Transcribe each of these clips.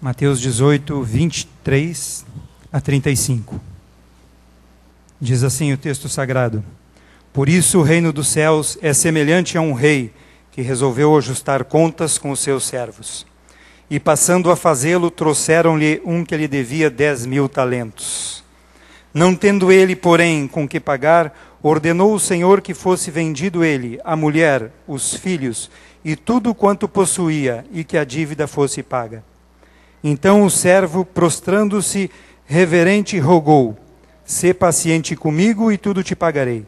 Mateus 18, 23 a 35. Diz assim o texto sagrado: Por isso o reino dos céus é semelhante a um rei que resolveu ajustar contas com os seus servos. E passando a fazê-lo, trouxeram-lhe um que lhe devia 10.000 talentos. Não tendo ele, porém, com que pagar, ordenou o Senhor que fosse vendido ele, a mulher, os filhos e tudo quanto possuía, e que a dívida fosse paga. Então o servo, prostrando-se, reverente, rogou: Sê paciente comigo e tudo te pagarei.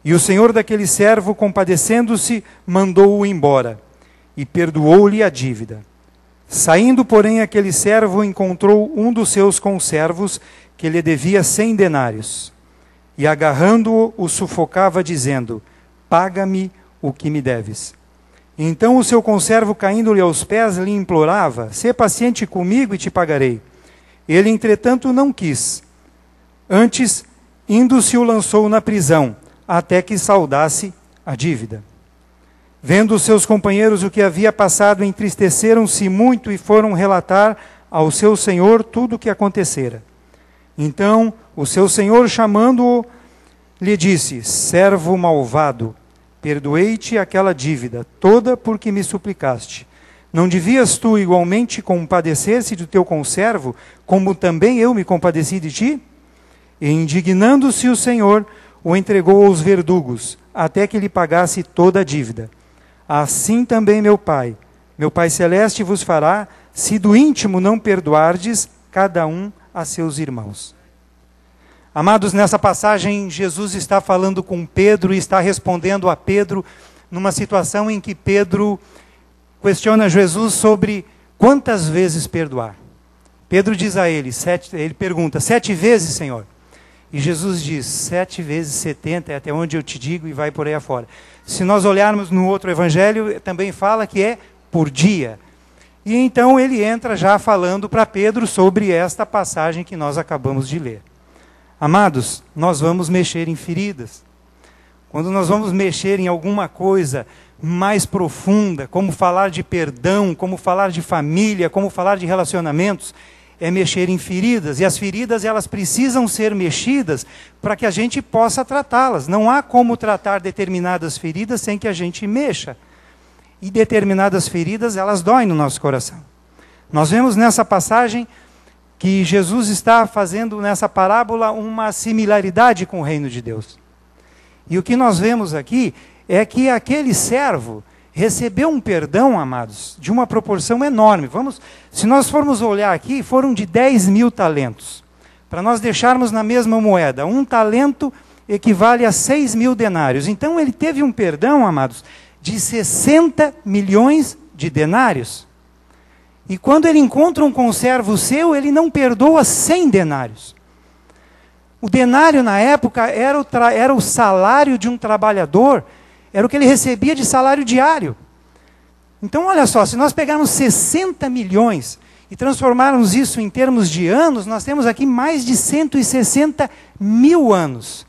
E o senhor daquele servo, compadecendo-se, mandou-o embora e perdoou-lhe a dívida. Saindo, porém, aquele servo encontrou um dos seus conservos que lhe devia 100 denários. E agarrando-o, o sufocava, dizendo: Paga-me o que me deves. Então o seu conservo, caindo-lhe aos pés, lhe implorava: Sê paciente comigo e te pagarei. Ele, entretanto, não quis. Antes, indo-se, o lançou na prisão, até que saldasse a dívida. Vendo os seus companheiros o que havia passado, entristeceram-se muito e foram relatar ao seu senhor tudo o que acontecera. Então o seu senhor, chamando-o, lhe disse: Servo malvado, perdoei-te aquela dívida toda porque me suplicaste. Não devias tu igualmente compadecer-se do teu conservo, como também eu me compadeci de ti? E indignando-se o Senhor, o entregou aos verdugos, até que lhe pagasse toda a dívida. Assim também meu Pai Celeste vos fará, se do íntimo não perdoardes cada um a seus irmãos. Amados, nessa passagem, Jesus está falando com Pedro e está respondendo a Pedro numa situação em que Pedro questiona Jesus sobre quantas vezes perdoar. Pedro diz a ele, ele pergunta: 7 vezes, Senhor? E Jesus diz: 7 vezes 70, é até onde eu te digo, e vai por aí afora. Se nós olharmos no outro evangelho, também fala que é por dia. E então ele entra já falando para Pedro sobre esta passagem que nós acabamos de ler. Amados, nós vamos mexer em feridas. Quando nós vamos mexer em alguma coisa mais profunda, como falar de perdão, como falar de família, como falar de relacionamentos, é mexer em feridas. E as feridas, elas precisam ser mexidas para que a gente possa tratá-las. Não há como tratar determinadas feridas sem que a gente mexa. E determinadas feridas, elas doem no nosso coração. Nós vemos nessa passagem que Jesus está fazendo nessa parábola uma similaridade com o reino de Deus. E o que nós vemos aqui é que aquele servo recebeu um perdão, amados, de uma proporção enorme. Se nós formos olhar aqui, foram de 10.000 talentos. Para nós deixarmos na mesma moeda, um talento equivale a 6.000 denários. Então ele teve um perdão, amados, de 60 milhões de denários. E quando ele encontra um conservo seu, ele não perdoa 100 denários. O denário na época era o salário de um trabalhador, era o que ele recebia de salário diário. Então olha só, se nós pegarmos 60 milhões e transformarmos isso em termos de anos, nós temos aqui mais de 160 mil anos.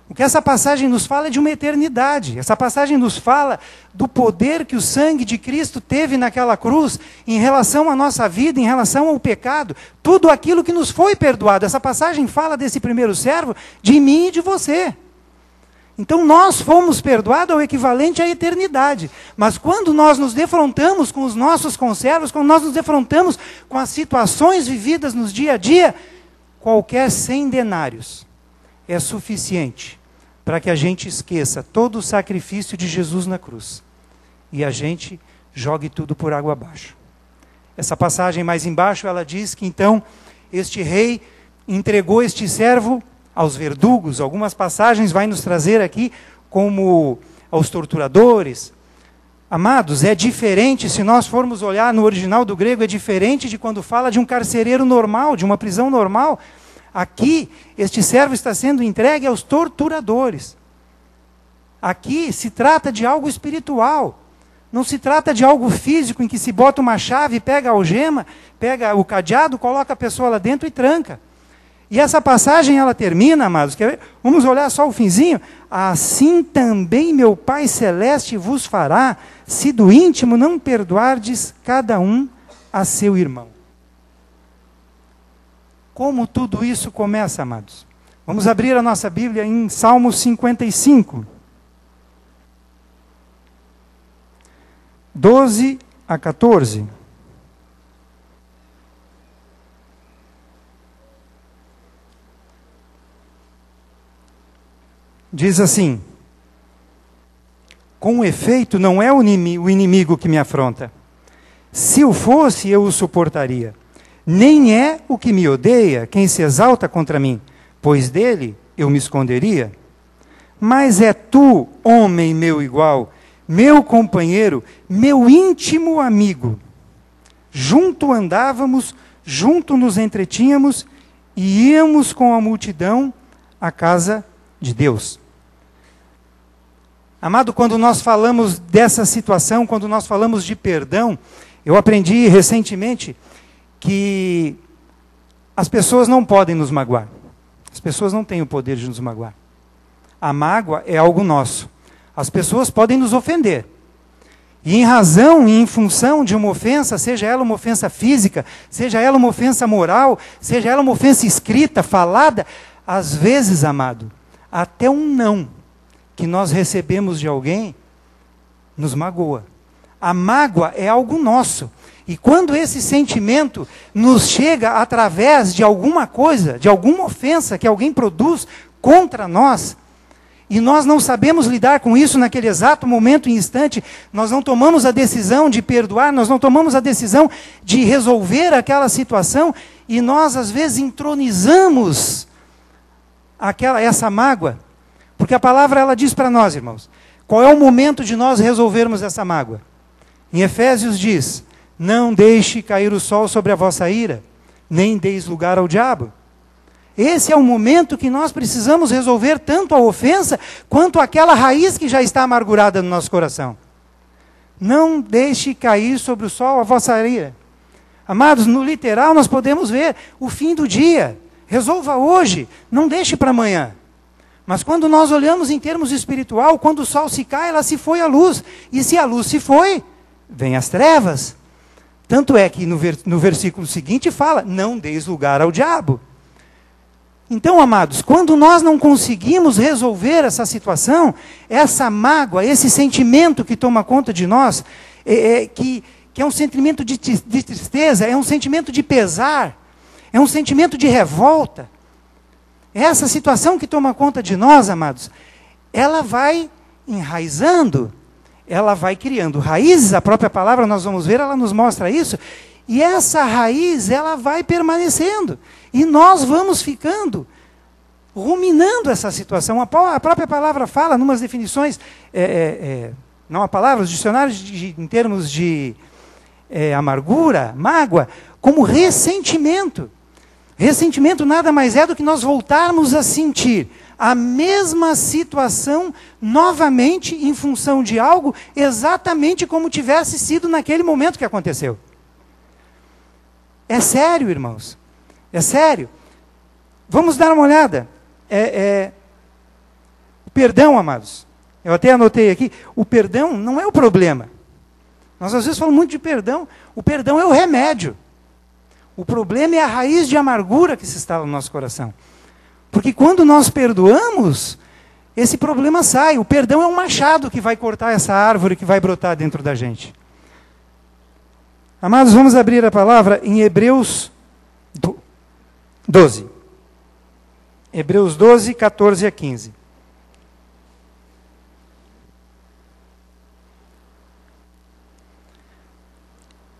O que essa passagem nos fala é de uma eternidade. Essa passagem nos fala do poder que o sangue de Cristo teve naquela cruz em relação à nossa vida, em relação ao pecado. Tudo aquilo que nos foi perdoado. Essa passagem fala desse primeiro servo, de mim e de você. Então nós fomos perdoados ao equivalente à eternidade. Mas quando nós nos defrontamos com os nossos conservos, quando nós nos defrontamos com as situações vividas nos dia a dia, qualquer 100 denários é suficiente para que a gente esqueça todo o sacrifício de Jesus na cruz e a gente jogue tudo por água abaixo. Essa passagem mais embaixo, ela diz que então este rei entregou este servo aos verdugos. Algumas passagens vai nos trazer aqui como aos torturadores. Amados, é diferente, se nós formos olhar no original do grego, é diferente de quando fala de um carcereiro normal, de uma prisão normal. Aqui, este servo está sendo entregue aos torturadores. Aqui se trata de algo espiritual. Não se trata de algo físico em que se bota uma chave, pega a algema, pega o cadeado, coloca a pessoa lá dentro e tranca. E essa passagem, ela termina, amados, vamos olhar só o finzinho. Assim também meu Pai Celeste vos fará, se do íntimo não perdoardes cada um a seu irmão. como tudo isso começa, amados. Vamos abrir a nossa Bíblia em Salmo 55. 12 a 14. Diz assim: com efeito, não é o inimigo que me afronta. Se o fosse, eu o suportaria. Nem é o que me odeia quem se exalta contra mim, pois dele eu me esconderia. Mas é tu, homem meu igual, meu companheiro, meu íntimo amigo. Junto andávamos, junto nos entretínhamos e íamos com a multidão à casa de Deus. Amado, quando nós falamos dessa situação, quando nós falamos de perdão, eu aprendi recentemente que as pessoas não podem nos magoar. As pessoas não têm o poder de nos magoar. A mágoa é algo nosso. As pessoas podem nos ofender. E em razão e em função de uma ofensa, seja ela uma ofensa física, seja ela uma ofensa moral, seja ela uma ofensa escrita, falada, às vezes, amado, até um não que nós recebemos de alguém nos magoa. A mágoa é algo nosso. E quando esse sentimento nos chega através de alguma coisa, de alguma ofensa que alguém produz contra nós, e nós não sabemos lidar com isso naquele exato momento e instante, nós não tomamos a decisão de perdoar, nós não tomamos a decisão de resolver aquela situação, e nós às vezes entronizamos essa mágoa, porque a palavra ela diz para nós, irmãos, qual é o momento de nós resolvermos essa mágoa? Em Efésios diz: não deixe cair o sol sobre a vossa ira, nem deis lugar ao diabo. Esse é o momento que nós precisamos resolver tanto a ofensa, quanto aquela raiz que já está amargurada no nosso coração. Não deixe cair sobre o sol a vossa ira. Amados, no literal nós podemos ver o fim do dia. Resolva hoje, não deixe para amanhã. Mas quando nós olhamos em termos espiritual, quando o sol se cai, ela se foi a luz. E se a luz se foi, vem as trevas. Tanto é que no versículo seguinte fala: não deis lugar ao diabo. Então, amados, quando nós não conseguimos resolver essa situação, essa mágoa, esse sentimento que toma conta de nós, que é um sentimento de tristeza, é um sentimento de pesar, é um sentimento de revolta. Essa situação que toma conta de nós, amados, ela vai enraizando, ela vai criando raízes, a própria palavra, nós vamos ver, ela nos mostra isso, e essa raiz, ela vai permanecendo, e nós vamos ficando ruminando essa situação. A própria palavra fala, numas definições, não a palavra, os dicionários em termos de amargura, mágoa, como ressentimento. Ressentimento nada mais é do que nós voltarmos a sentir a mesma situação novamente em função de algo exatamente como tivesse sido naquele momento que aconteceu. É sério, irmãos. É sério. Vamos dar uma olhada. O perdão, amados. Eu até anotei aqui. O perdão não é o problema. Nós às vezes falamos muito de perdão. O perdão é o remédio. O problema é a raiz de amargura que se instala no nosso coração. Porque quando nós perdoamos, esse problema sai. O perdão é um machado que vai cortar essa árvore que vai brotar dentro da gente. Amados, vamos abrir a palavra em Hebreus 12. Hebreus 12, 14 a 15.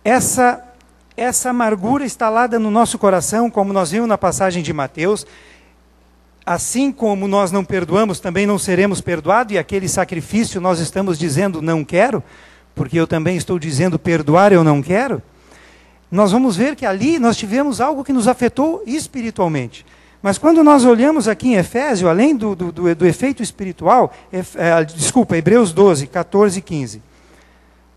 Essa amargura instalada no nosso coração, como nós vimos na passagem de Mateus, assim como nós não perdoamos, também não seremos perdoados, e aquele sacrifício nós estamos dizendo não quero, porque eu também estou dizendo perdoar eu não quero. Nós vamos ver que ali nós tivemos algo que nos afetou espiritualmente. Mas quando nós olhamos aqui em Efésio, além do efeito espiritual, Hebreus 12, 14 e 15,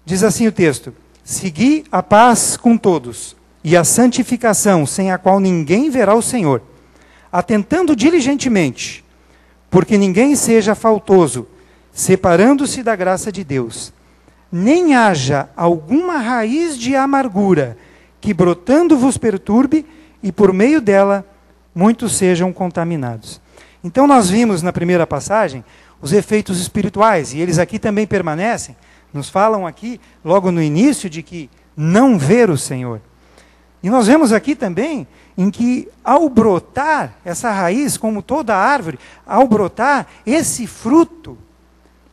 diz assim o texto: segui a paz com todos, e a santificação, sem a qual ninguém verá o Senhor, atentando diligentemente, porque ninguém seja faltoso, separando-se da graça de Deus, nem haja alguma raiz de amargura, que brotando vos perturbe, e por meio dela muitos sejam contaminados. Então nós vimos na primeira passagem os efeitos espirituais, e eles aqui também permanecem. Nos falam aqui, logo no início, de que não ver o Senhor. E nós vemos aqui também em que, ao brotar essa raiz, como toda árvore, ao brotar esse fruto,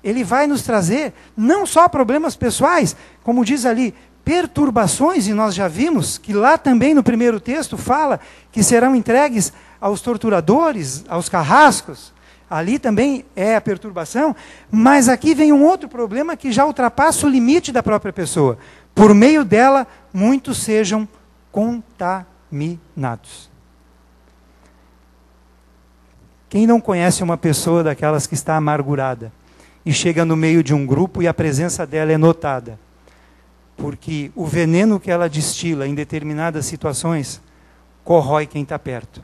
ele vai nos trazer não só problemas pessoais, como diz ali, perturbações, e nós já vimos que lá também no primeiro texto fala que serão entregues aos torturadores, aos carrascos. Ali também é a perturbação, mas aqui vem um outro problema que já ultrapassa o limite da própria pessoa. Por meio dela, muitos sejam contaminados. Quem não conhece uma pessoa daquelas que está amargurada e chega no meio de um grupo e a presença dela é notada? Porque o veneno que ela destila em determinadas situações corrói quem está perto.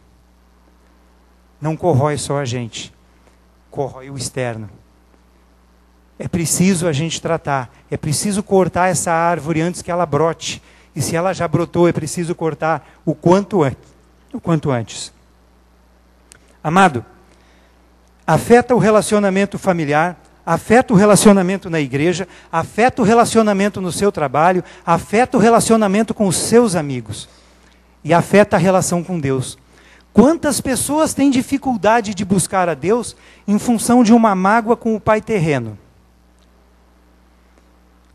Não corrói só a gente, corrói o externo. É preciso a gente tratar, é preciso cortar essa árvore antes que ela brote. E se ela já brotou, é preciso cortar o quanto antes. Amado, afeta o relacionamento familiar, afeta o relacionamento na igreja, afeta o relacionamento no seu trabalho, afeta o relacionamento com os seus amigos. E afeta a relação com Deus. Quantas pessoas têm dificuldade de buscar a Deus em função de uma mágoa com o pai terreno?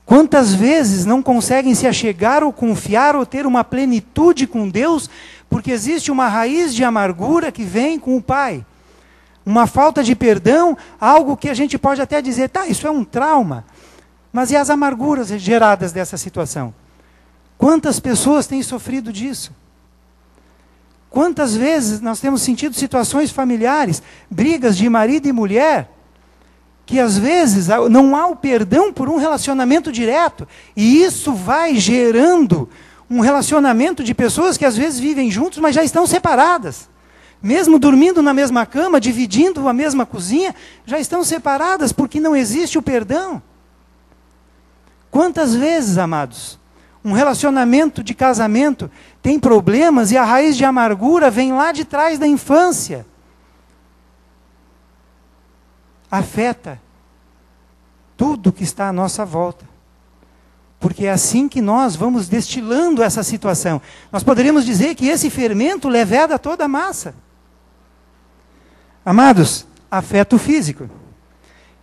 Quantas vezes não conseguem se achegar ou confiar ou ter uma plenitude com Deus, porque existe uma raiz de amargura que vem com o pai? Uma falta de perdão, algo que a gente pode até dizer, tá, isso é um trauma. Mas e as amarguras geradas dessa situação? Quantas pessoas têm sofrido disso? Quantas vezes nós temos sentido situações familiares, brigas de marido e mulher, que às vezes não há o perdão por um relacionamento direto, e isso vai gerando um relacionamento de pessoas que às vezes vivem juntos, mas já estão separadas. Mesmo dormindo na mesma cama, dividindo a mesma cozinha, já estão separadas porque não existe o perdão. Quantas vezes, amados, um relacionamento de casamento tem problemas e a raiz de amargura vem lá de trás da infância. Afeta tudo que está à nossa volta. Porque é assim que nós vamos destilando essa situação. Nós poderíamos dizer que esse fermento leveda toda a massa. Amados, afeta o físico.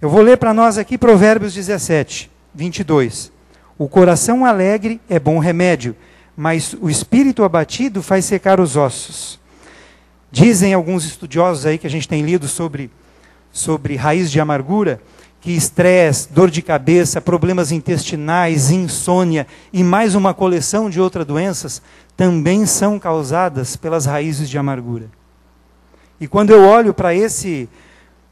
Eu vou ler para nós aqui Provérbios 17, 22. O coração alegre é bom remédio, mas o espírito abatido faz secar os ossos. Dizem alguns estudiosos aí que a gente tem lido sobre raiz de amargura, que estresse, dor de cabeça, problemas intestinais, insônia e mais uma coleção de outras doenças também são causadas pelas raízes de amargura. E quando eu olho para esse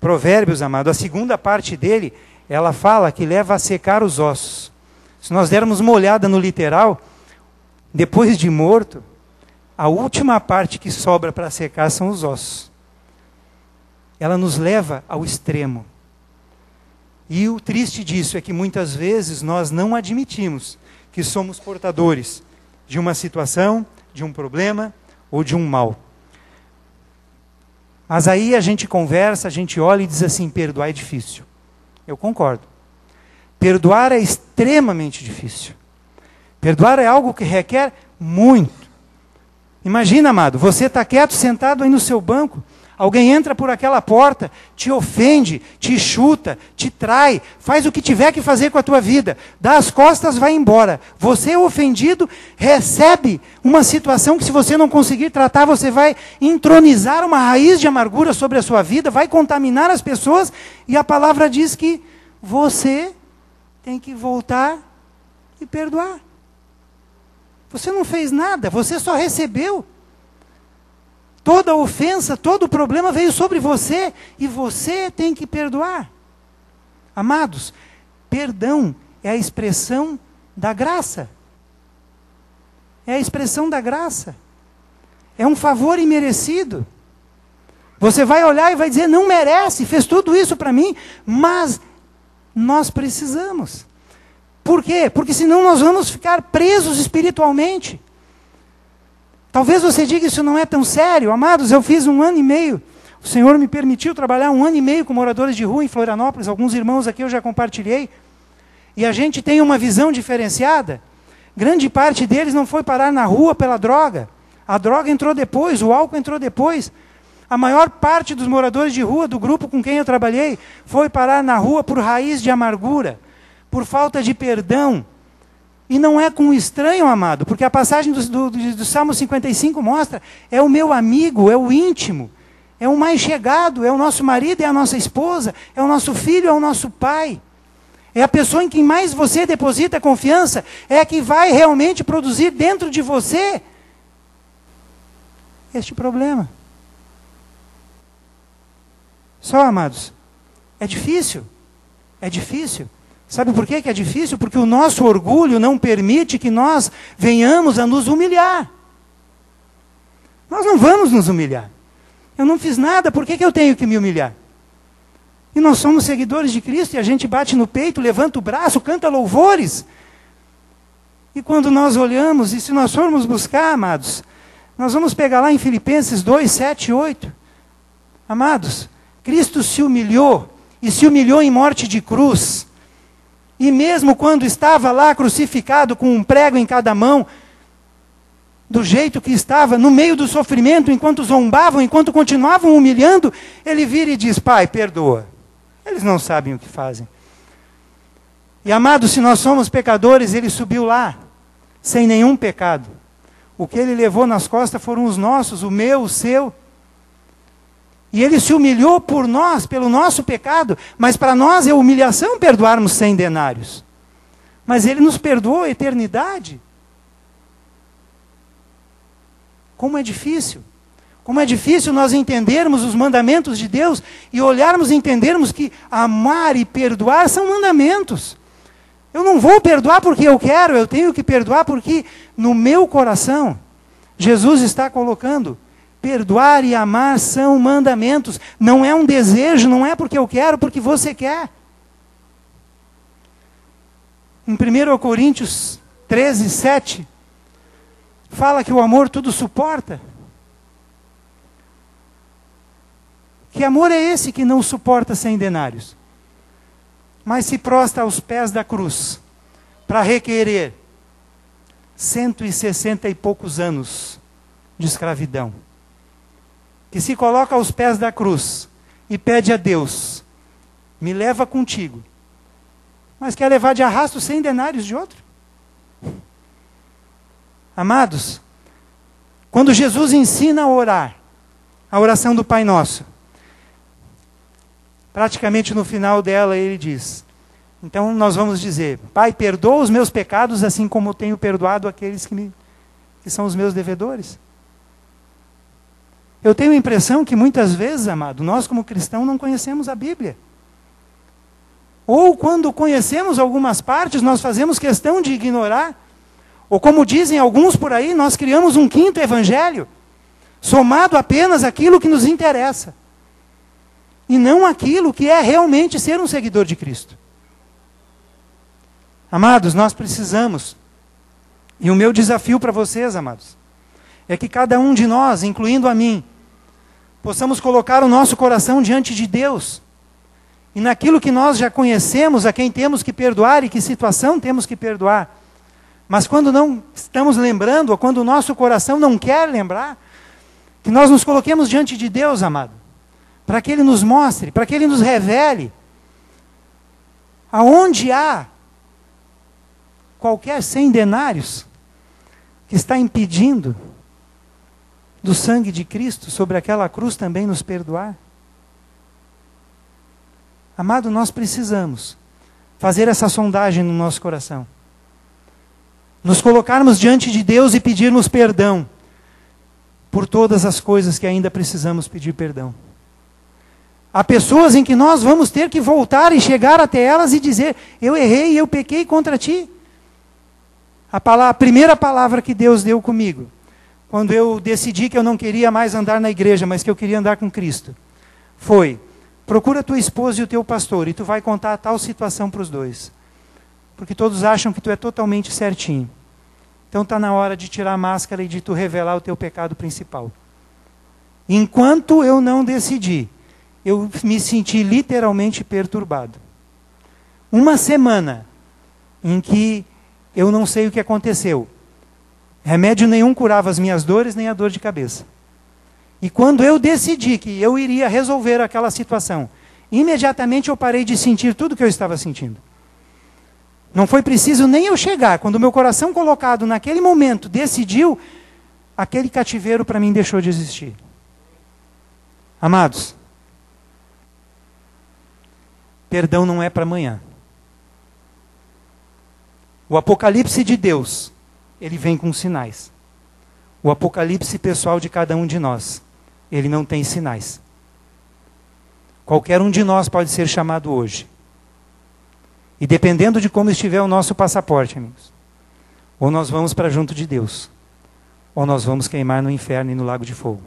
Provérbios, amado, a segunda parte dele, ela fala que leva a secar os ossos. Se nós dermos uma olhada no literal, depois de morto, a última parte que sobra para secar são os ossos. Ela nos leva ao extremo. E o triste disso é que muitas vezes nós não admitimos que somos portadores de uma situação, de um problema ou de um mal. Mas aí a gente conversa, a gente olha e diz assim, perdoar é difícil. Eu concordo. Perdoar é extremamente difícil. Perdoar é algo que requer muito. Imagina, amado, você está quieto, sentado aí no seu banco, alguém entra por aquela porta, te ofende, te chuta, te trai, faz o que tiver que fazer com a tua vida, dá as costas, vai embora. Você, ofendido, recebe uma situação que, se você não conseguir tratar, você vai entronizar uma raiz de amargura sobre a sua vida, vai contaminar as pessoas, e a palavra diz que você tem que voltar e perdoar. Você não fez nada, você só recebeu. Toda ofensa, todo problema veio sobre você e você tem que perdoar. Amados, perdão é a expressão da graça. É a expressão da graça. É um favor imerecido. Você vai olhar e vai dizer, não merece, fez tudo isso para mim, mas nós precisamos. Por quê? Porque senão nós vamos ficar presos espiritualmente. Talvez você diga, isso não é tão sério. Amados, eu fiz 1 ano e meio. O Senhor me permitiu trabalhar 1 ano e meio com moradores de rua em Florianópolis. Alguns irmãos aqui eu já compartilhei. E a gente tem uma visão diferenciada. Grande parte deles não foi parar na rua pela droga. A droga entrou depois, o álcool entrou depois. A maior parte dos moradores de rua, do grupo com quem eu trabalhei, foi parar na rua por raiz de amargura, por falta de perdão. E não é com um estranho, amado, porque a passagem do Salmo 55 mostra, é o meu amigo, é o íntimo, é o mais chegado, é o nosso marido, é a nossa esposa, é o nosso filho, é o nosso pai. É a pessoa em quem mais você deposita confiança, é a que vai realmente produzir dentro de você este problema. Só, amados, é difícil. É difícil. Sabe por que é difícil? Porque o nosso orgulho não permite que nós venhamos a nos humilhar. Nós não vamos nos humilhar. Eu não fiz nada, por que eu tenho que me humilhar? E nós somos seguidores de Cristo e a gente bate no peito, levanta o braço, canta louvores. E quando nós olhamos, e se nós formos buscar, amados, nós vamos pegar lá em Filipenses 2, 7 e 8. Amados, Cristo se humilhou, e se humilhou em morte de cruz. E mesmo quando estava lá crucificado com um prego em cada mão, do jeito que estava, no meio do sofrimento, enquanto zombavam, enquanto continuavam humilhando, ele vira e diz, Pai, perdoa. Eles não sabem o que fazem. E amados, se nós somos pecadores, ele subiu lá, sem nenhum pecado. O que ele levou nas costas foram os nossos, o meu, o seu. E ele se humilhou por nós, pelo nosso pecado, mas para nós é humilhação perdoarmos 100 denários. Mas ele nos perdoou a eternidade. Como é difícil. Como é difícil nós entendermos os mandamentos de Deus e olharmos e entendermos que amar e perdoar são mandamentos. Eu não vou perdoar porque eu quero, eu tenho que perdoar porque no meu coração Jesus está colocando. Perdoar e amar são mandamentos. Não é um desejo, não é porque eu quero, porque você quer. Em 1 Coríntios 13, 7, fala que o amor tudo suporta. Que amor é esse que não suporta 100 denários? Mas se prostra aos pés da cruz para requerer 160 e poucos anos de escravidão. Que se coloca aos pés da cruz e pede a Deus, me leva contigo. Mas quer levar de arrasto 100 denários de outro? Amados, quando Jesus ensina a orar, a oração do Pai Nosso, praticamente no final dela ele diz, então nós vamos dizer, Pai, perdoa os meus pecados assim como eu tenho perdoado aqueles que são os meus devedores. Eu tenho a impressão que muitas vezes, amado, nós como cristãos não conhecemos a Bíblia. Ou quando conhecemos algumas partes, nós fazemos questão de ignorar. Ou como dizem alguns por aí, nós criamos um quinto evangelho, somado apenas àquilo que nos interessa. E não aquilo que é realmente ser um seguidor de Cristo. Amados, nós precisamos, e o meu desafio para vocês, amados, é que cada um de nós, incluindo a mim, possamos colocar o nosso coração diante de Deus. E naquilo que nós já conhecemos, a quem temos que perdoar e que situação temos que perdoar. Mas quando não estamos lembrando, ou quando o nosso coração não quer lembrar, que nós nos coloquemos diante de Deus, amado, para que Ele nos mostre, para que Ele nos revele, aonde há qualquer 100 denários que está impedindo do sangue de Cristo sobre aquela cruz também nos perdoar. Amado, nós precisamos fazer essa sondagem no nosso coração. Nos colocarmos diante de Deus e pedirmos perdão por todas as coisas que ainda precisamos pedir perdão. Há pessoas em que nós vamos ter que voltar e chegar até elas e dizer, eu errei, eu pequei contra ti. A primeira palavra que Deus deu comigo, quando eu decidi que eu não queria mais andar na igreja, mas que eu queria andar com Cristo, foi, procura tua esposa e o teu pastor, e tu vai contar a tal situação para os dois. Porque todos acham que tu é totalmente certinho. Então está na hora de tirar a máscara e de tu revelar o teu pecado principal. Enquanto eu não decidi, eu me senti literalmente perturbado. Uma semana em que eu não sei o que aconteceu. Remédio nenhum curava as minhas dores, nem a dor de cabeça. E quando eu decidi que eu iria resolver aquela situação, imediatamente eu parei de sentir tudo o que eu estava sentindo. Não foi preciso nem eu chegar. Quando o meu coração colocado naquele momento decidiu, aquele cativeiro para mim deixou de existir. Amados, perdão não é para amanhã. O apocalipse de Deus, ele vem com sinais. O apocalipse pessoal de cada um de nós, ele não tem sinais. Qualquer um de nós pode ser chamado hoje. E dependendo de como estiver o nosso passaporte, amigos, ou nós vamos para junto de Deus, ou nós vamos queimar no inferno e no lago de fogo.